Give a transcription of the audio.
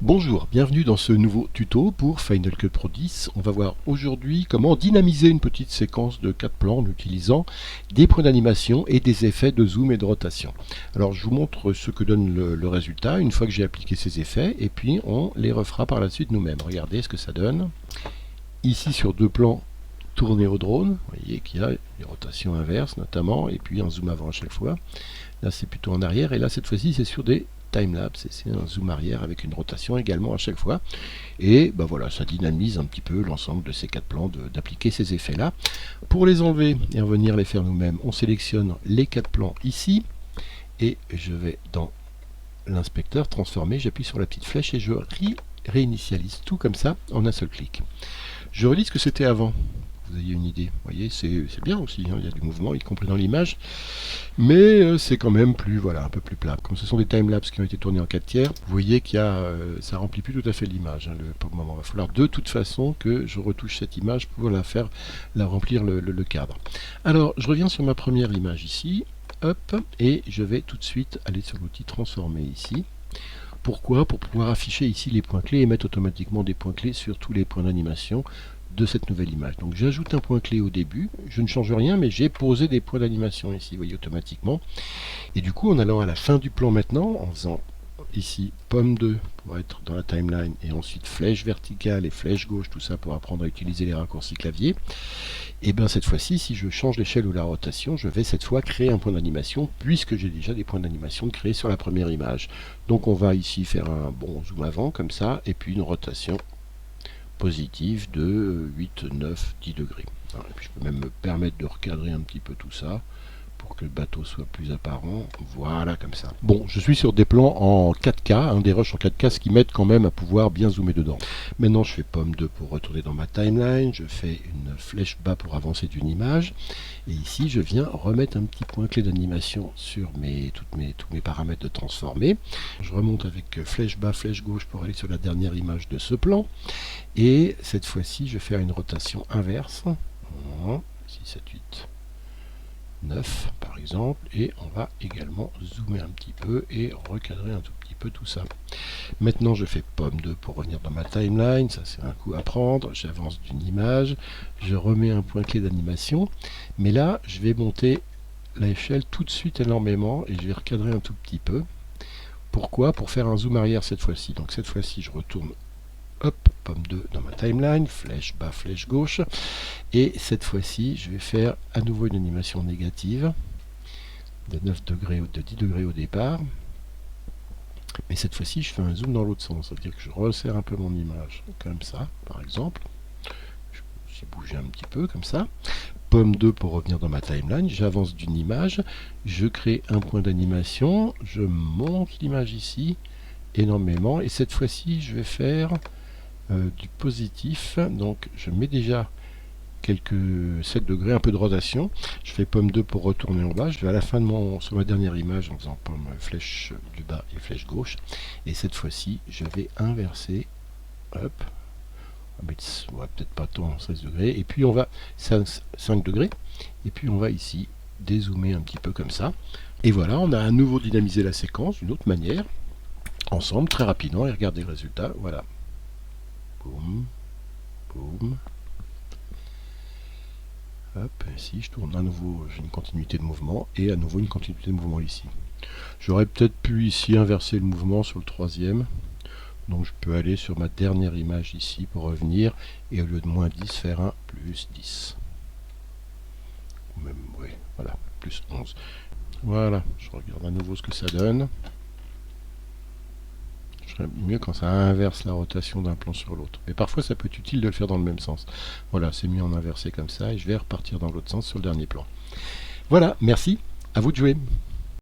Bonjour, bienvenue dans ce nouveau tuto pour Final Cut Pro 10. On va voir aujourd'hui comment dynamiser une petite séquence de 4 plans en utilisant des points d'animation et des effets de zoom et de rotation. Alors je vous montre ce que donne le résultat une fois que j'ai appliqué ces effets et puis on les refera par la suite nous-mêmes. Regardez ce que ça donne. Ici sur deux plans tournés au drone, vous voyez qu'il y a des rotations inverses notamment et puis un zoom avant à chaque fois. Là c'est plutôt en arrière et là cette fois-ci c'est sur des timelapse, et c'est un zoom arrière avec une rotation également à chaque fois. Et ben voilà, ça dynamise un petit peu l'ensemble de ces 4 plans d'appliquer ces effets-là. Pour les enlever et revenir les faire nous-mêmes, on sélectionne les 4 plans ici, et je vais dans l'inspecteur, transformer, j'appuie sur la petite flèche et je réinitialise tout comme ça en un seul clic. Je relis ce que c'était avant. Vous ayez une idée. Vous voyez, c'est bien aussi, hein, il y a du mouvement, y compris dans l'image, mais c'est quand même plus, voilà, un peu plus plat. Comme ce sont des timelapses qui ont été tournés en 4 tiers, vous voyez qu'il y a, ça remplit plus tout à fait l'image, hein, pour le moment. Il va falloir de toute façon que je retouche cette image pour la remplir le cadre. Alors, je reviens sur ma première image ici, hop, et je vais tout de suite aller sur l'outil transformer ici. Pourquoi? Pour pouvoir afficher ici les points clés et mettre automatiquement des points clés sur tous les points d'animation de cette nouvelle image. Donc j'ajoute un point clé au début, je ne change rien mais j'ai posé des points d'animation ici, vous voyez, automatiquement. Et du coup en allant à la fin du plan maintenant, en faisant ici pomme 2 pour être dans la timeline et ensuite flèche verticale et flèche gauche, tout ça pour apprendre à utiliser les raccourcis clavier, et bien cette fois-ci si je change l'échelle ou la rotation, je vais cette fois créer un point d'animation puisque j'ai déjà des points d'animation créés sur la première image. Donc on va ici faire un bon zoom avant comme ça et puis une rotation positive de 8, 9, 10 degrés. Alors, et puis je peux même me permettre de recadrer un petit peu tout ça pour que le bateau soit plus apparent. Voilà, comme ça. Bon, je suis sur des plans en 4K, des rushs en 4K, ce qui m'aide quand même à pouvoir bien zoomer dedans. Maintenant, je fais pomme 2 pour retourner dans ma timeline, je fais une flèche bas pour avancer d'une image, et ici, je viens remettre un petit point clé d'animation sur tous mes paramètres de transformer. Je remonte avec flèche bas, flèche gauche pour aller sur la dernière image de ce plan, et cette fois-ci, je vais faire une rotation inverse. 6, 7, 8... 9 par exemple, et on va également zoomer un petit peu et recadrer un tout petit peu tout ça. Maintenant je fais pomme 2 pour revenir dans ma timeline, ça c'est un coup à prendre, j'avance d'une image, je remets un point clé d'animation, mais là je vais monter l'échelle tout de suite énormément et je vais recadrer un tout petit peu. Pourquoi? Pour faire un zoom arrière cette fois-ci. Donc cette fois-ci je retourne, hop, pomme 2 dans ma timeline, flèche bas, flèche gauche, et cette fois-ci je vais faire à nouveau une animation négative de 9 degrés ou de 10 degrés au départ, mais cette fois-ci je fais un zoom dans l'autre sens, c'est-à-dire que je resserre un peu mon image comme ça par exemple, je vais bouger un petit peu comme ça, pomme 2 pour revenir dans ma timeline, j'avance d'une image, je crée un point d'animation, je monte l'image ici énormément, et cette fois-ci je vais faire du positif, donc je mets déjà quelques 7 degrés, un peu de rotation, je fais pomme 2 pour retourner en bas, je vais à la fin de sur ma dernière image en faisant pomme flèche du bas et flèche gauche, et cette fois-ci je vais inverser, hop, ouais, peut-être pas tant 16 degrés, et puis on va 5 degrés, et puis on va ici dézoomer un petit peu comme ça, et voilà, on a à nouveau dynamisé la séquence d'une autre manière, ensemble, très rapidement, et regardez le résultat, voilà. Boum, boum. Hop, ici je tourne à nouveau, j'ai une continuité de mouvement, et à nouveau une continuité de mouvement ici. J'aurais peut-être pu ici inverser le mouvement sur le troisième, donc je peux aller sur ma dernière image ici pour revenir, et au lieu de moins 10, faire un plus 10. Ou même, oui, voilà, plus 11. Voilà, je regarde à nouveau ce que ça donne. Mieux quand ça inverse la rotation d'un plan sur l'autre. Mais parfois ça peut être utile de le faire dans le même sens. Voilà, c'est mieux en inverser comme ça et je vais repartir dans l'autre sens sur le dernier plan. Voilà, merci, à vous de jouer.